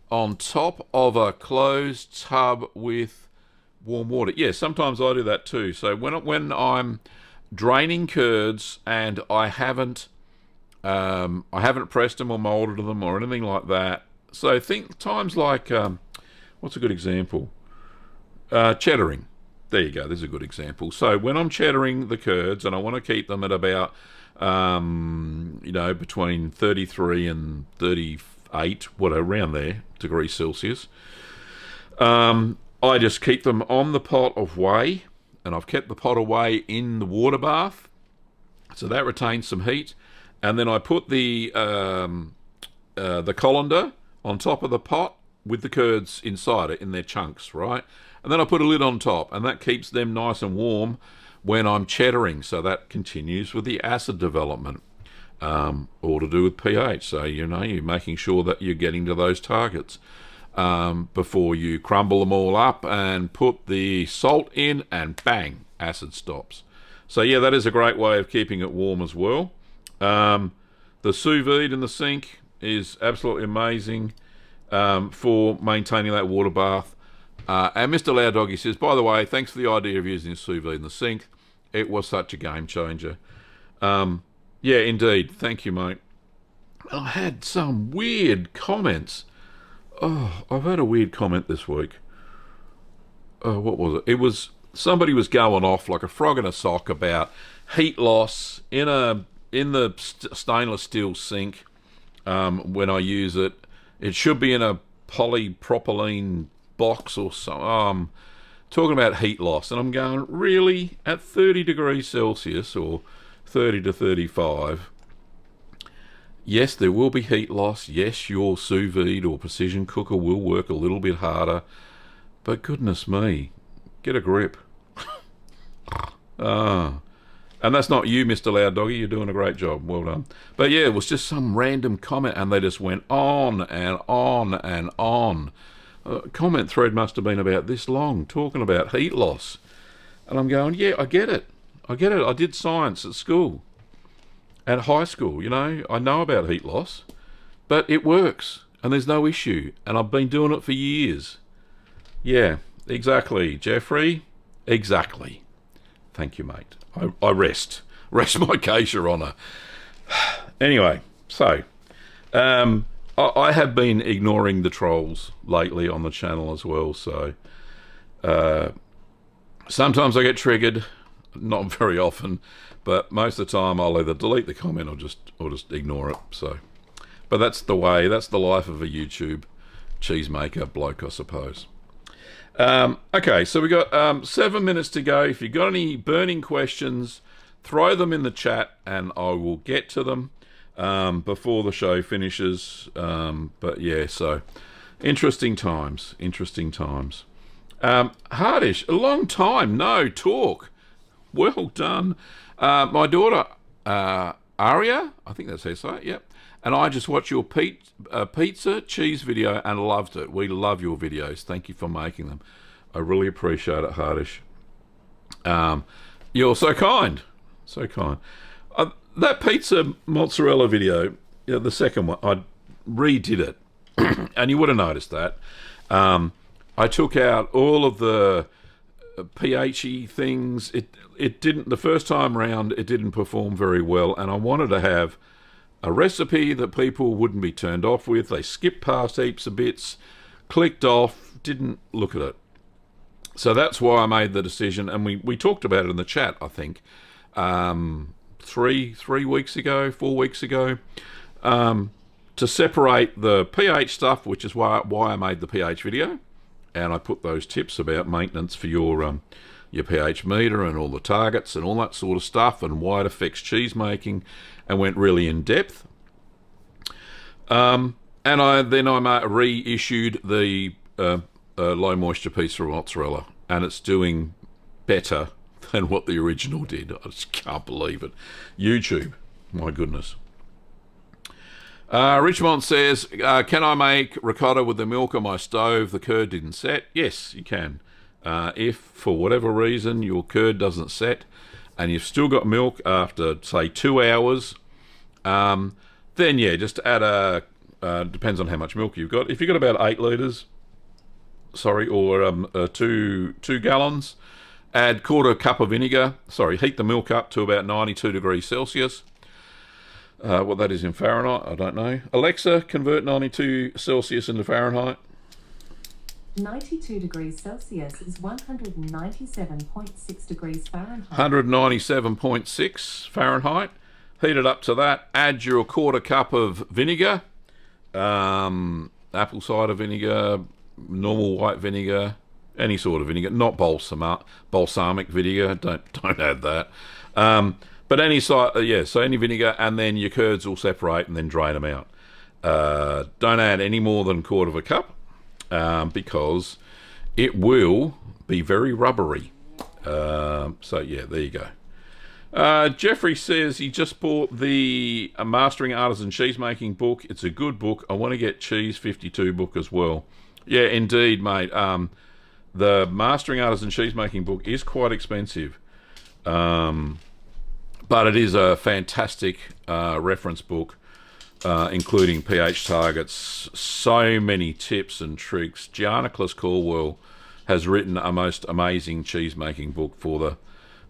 on top of a closed tub with warm water. Yeah, sometimes I do that too. So when I'm draining curds and I haven't pressed them or molded them or anything like that. So think times like, what's a good example? Cheddaring. There you go. There's a good example. So when I'm cheddaring the curds and I want to keep them at about, between 33 and 38, whatever, around there, degrees Celsius, I just keep them on the pot of whey, and I've kept the pot of whey in the water bath, so that retains some heat, and then I put the colander on top of the pot with the curds inside it in their chunks, right? And then I put a lid on top, and that keeps them nice and warm when I'm cheddaring. So that continues with the acid development, all to do with pH. So, you're making sure that you're getting to those targets before you crumble them all up and put the salt in, and bang, acid stops. So, yeah, that is a great way of keeping it warm as well. The sous vide in the sink is absolutely amazing for maintaining that water bath. And Mr. Loud Doggy says, by the way, thanks for the idea of using sous vide in the sink. It was such a game changer. Yeah, indeed. Thank you, mate. I had some weird comments. Oh, I've had a weird comment this week. Oh, what was it? It was somebody was going off like a frog in a sock about heat loss in the stainless steel sink when I use it. It should be in a polypropylene box or something. Talking about heat loss, and I'm going, really? At 30 degrees Celsius or 30 to 35, yes, there will be heat loss. Yes, your sous vide or precision cooker will work a little bit harder, but goodness me, get a grip. And that's not you, Mr. Loud Doggy. You're doing a great job. Well done. But yeah, it was just some random comment, and they just went on and on and on. Comment thread must have been about this long, talking about heat loss. And I'm going, yeah, I get it. I did science at school, at high school, I know about heat loss, but it works, and there's no issue, and I've been doing it for years. Yeah, exactly, Jeffrey. Exactly. Thank you, mate. I rest my case, Your Honour. Anyway, so, I have been ignoring the trolls lately on the channel as well, so sometimes I get triggered, not very often, but most of the time I'll either delete the comment or just ignore it. So, but that's the life of a YouTube cheesemaker bloke, I suppose. Okay, so we got 7 minutes to go. If you've got any burning questions, throw them in the chat and I will get to them before the show finishes. But yeah, so interesting times. Hardish, a long time no talk. Well done. My daughter Aria, I think that's how you say it, yep. And I just watched your pizza cheese video and loved it. We love your videos. Thank you for making them. I really appreciate it, Hardish. You're so kind. So kind. That pizza mozzarella video, the second one, I redid it. And you would have noticed that. I took out all of the pH-y things. It didn't, the first time round, it didn't perform very well. And I wanted to have a recipe that people wouldn't be turned off with. They skipped past heaps of bits, clicked off, didn't look at it. So that's why I made the decision, and we talked about it in the chat, I think, three weeks ago, 4 weeks ago, to separate the pH stuff, which is why I made the pH video, and I put those tips about maintenance for your pH meter and all the targets and all that sort of stuff, and why it affects cheese making, and went really in depth. And I reissued the low moisture piece for mozzarella, and it's doing better than what the original did. I just can't believe it. YouTube, my goodness. Richmond says, can I make ricotta with the milk on my stove? The curd didn't set. Yes, you can. If for whatever reason your curd doesn't set and you've still got milk after, say, 2 hours, then yeah, just add depends on how much milk you've got. If you've got about 8 litres, or 2 gallons, add 1/4 cup of vinegar. Heat the milk up to about 92 degrees Celsius. What that is in Fahrenheit, I don't know. Alexa, convert 92 Celsius into Fahrenheit. 92 degrees Celsius is 197.6 degrees Fahrenheit. 197.6 Fahrenheit. Heat it up to that. Add your 1/4 cup of vinegar. Apple cider vinegar, normal white vinegar, any sort of vinegar, not balsamic vinegar. Don't add that. But any so any vinegar, and then your curds will separate and then drain them out. Don't add any more than 1/4 cup, because it will be very rubbery. So yeah, there you go. Jeffrey says he just bought the Mastering Artisan Cheesemaking book. It's a good book. I want to get Cheese 52 book as well. Yeah, indeed, mate. The Mastering Artisan Cheesemaking book is quite expensive. But it is a fantastic reference book, including pH targets, so many tips and tricks. Giannis Caldwell has written a most amazing cheese-making book for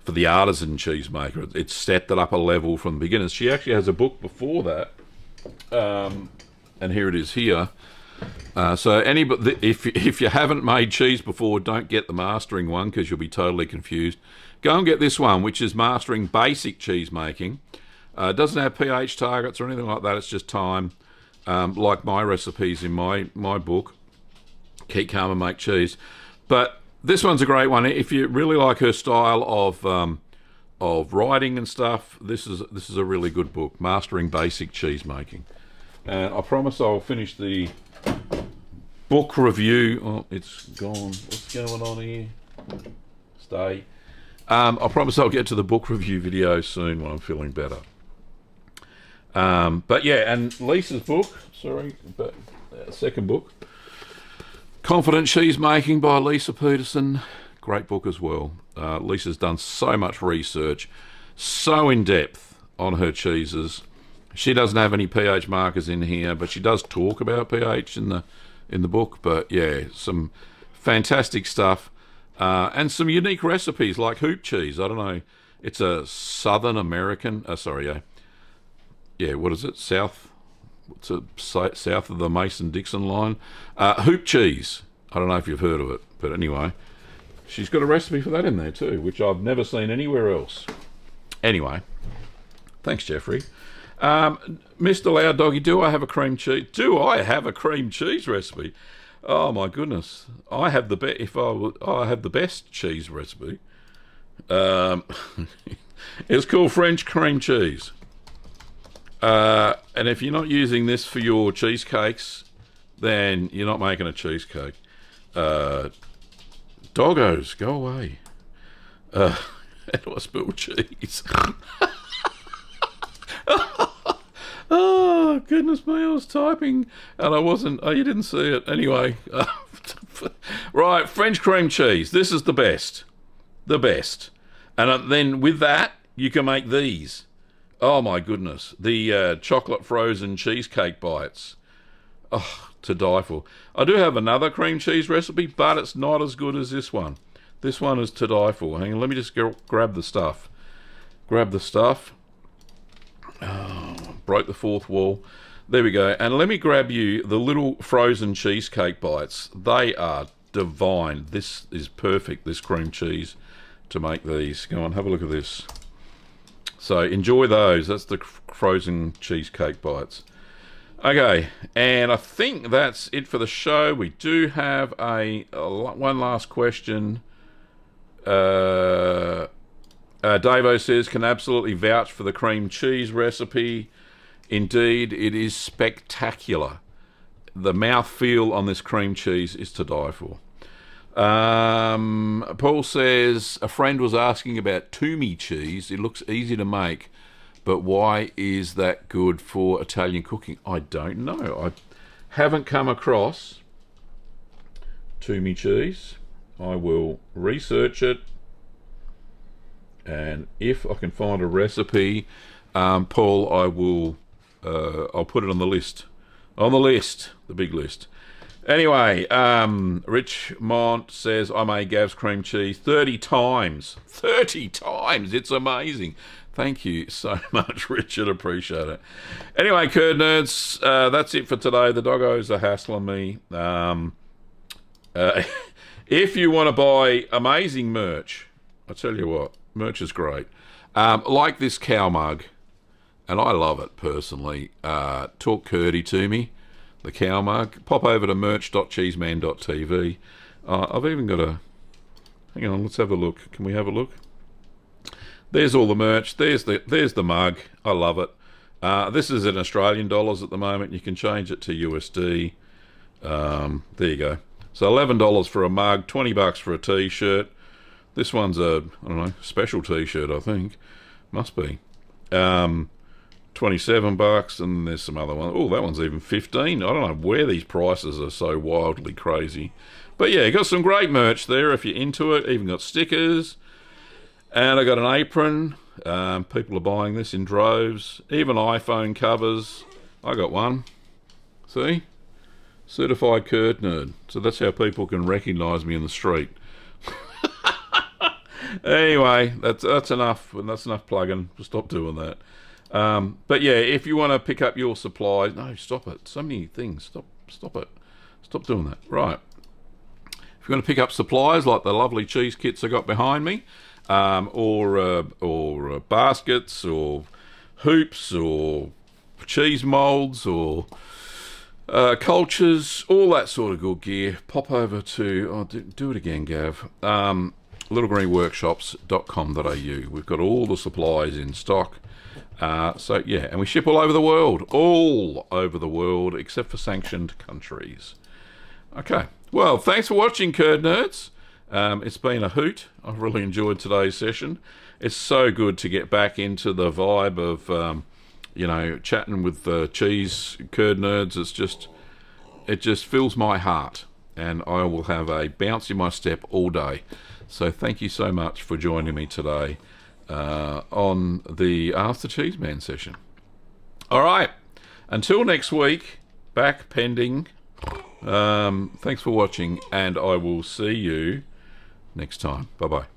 the artisan cheesemaker. It's set that up a level from the beginners. She actually has a book before that, and here it is here. So if you haven't made cheese before, don't get the mastering one, because you'll be totally confused. Go and get this one, which is Mastering Basic Cheese Making. It doesn't have pH targets or anything like that. It's just time, like my recipes in my book, Keep Calm and Make Cheese. But this one's a great one. If you really like her style of writing and stuff, this is a really good book, Mastering Basic Cheese Making. And I promise I'll finish the book review. Oh, it's gone. What's going on here? Stay. I promise I'll get to the book review video soon when I'm feeling better. But yeah, and Lisa's book, second book, Confident Cheese Making by Lisa Peterson. Great book as well. Lisa's done so much research, so in depth on her cheeses. She doesn't have any pH markers in here, but she does talk about pH in the book. But yeah, some fantastic stuff. And some unique recipes like hoop cheese. I don't know. It's a Southern American. What is it? South of the Mason-Dixon line. Hoop cheese. I don't know if you've heard of it, but anyway, she's got a recipe for that in there too, which I've never seen anywhere else. Anyway, thanks, Jeffrey. Mr. Loud Doggy, do I have a cream cheese? Do I have a cream cheese recipe? Oh my goodness! I have I have the best cheese recipe. It's called French cream cheese. And if you're not using this for your cheesecakes, then you're not making a cheesecake. Doggos, go away. How do I spell cheese? Oh, goodness me, I was typing and I wasn't. Oh, you didn't see it. Anyway. Right, French cream cheese. This is the best. The best. And then with that, you can make these. Oh, my goodness. The chocolate frozen cheesecake bites. Oh, to die for. I do have another cream cheese recipe, but it's not as good as this one. This one is to die for. Hang on, let me just grab the stuff. Grab the stuff. Oh, broke the fourth wall. There we go. And let me grab you the little frozen cheesecake bites. They are divine. This is perfect, this cream cheese, to make these. Go on, have a look at this. So enjoy those. That's the frozen cheesecake bites. Okay, and I think that's it for the show. We do have one last question. Davo says, can absolutely vouch for the cream cheese recipe. Indeed, it is spectacular. The mouthfeel on this cream cheese is to die for. Paul says, a friend was asking about Toomey cheese. It looks easy to make, but why is that good for Italian cooking? I don't know. I haven't come across Toomey cheese. I will research it, and if I can find a recipe, Paul, I'll put it on the list. On the list, the big list. Anyway, Richmont says, I made Gav's cream cheese 30 times. 30 times! It's amazing. Thank you so much, Richard. Appreciate it. Anyway, Curd Nerds, that's it for today. The doggos are hassling me. If you want to buy amazing merch, I tell you what, merch is great. Like this cow mug, and I love it personally. Talk Curdy to me. The cow mug. Pop over to merch.cheeseman.tv. I've even got a... Hang on, let's have a look. Can we have a look? There's all the merch. There's the mug. I love it. This is in Australian dollars at the moment. You can change it to USD. There you go. So $11 for a mug, $20 for a t-shirt. This one's a, I don't know, special t-shirt, I think. Must be. $27, and there's some other one. Oh, that one's even $15. I don't know where these prices are so wildly crazy. But yeah, got some great merch there if you're into it. Even got stickers. And I got an apron. People are buying this in droves. Even iPhone covers. I got one. See? Certified Curd Nerd. So that's how people can recognise me in the street. Anyway, that's enough. And that's enough plugging. Stop doing that. But yeah, if you want to pick up your supplies, no, stop it. So many things. Stop it. Stop doing that. Right. If you want to pick up supplies like the lovely cheese kits I got behind me, or baskets, or hoops, or cheese molds, or cultures, all that sort of good gear, pop over to do it again, Gav. littlegreenworkshops.com.au. We've got all the supplies in stock. So yeah, and we ship all over the world, except for sanctioned countries. Okay, well, thanks for watching, Curd Nerds. It's been a hoot. I've really enjoyed today's session. It's so good to get back into the vibe of chatting with cheese Curd Nerds. It just fills my heart, and I will have a bounce in my step all day. So thank you so much for joining me today on the Ask the Cheeseman session. All right, until next week, back pending. Thanks for watching, and I will see you next time. Bye-bye.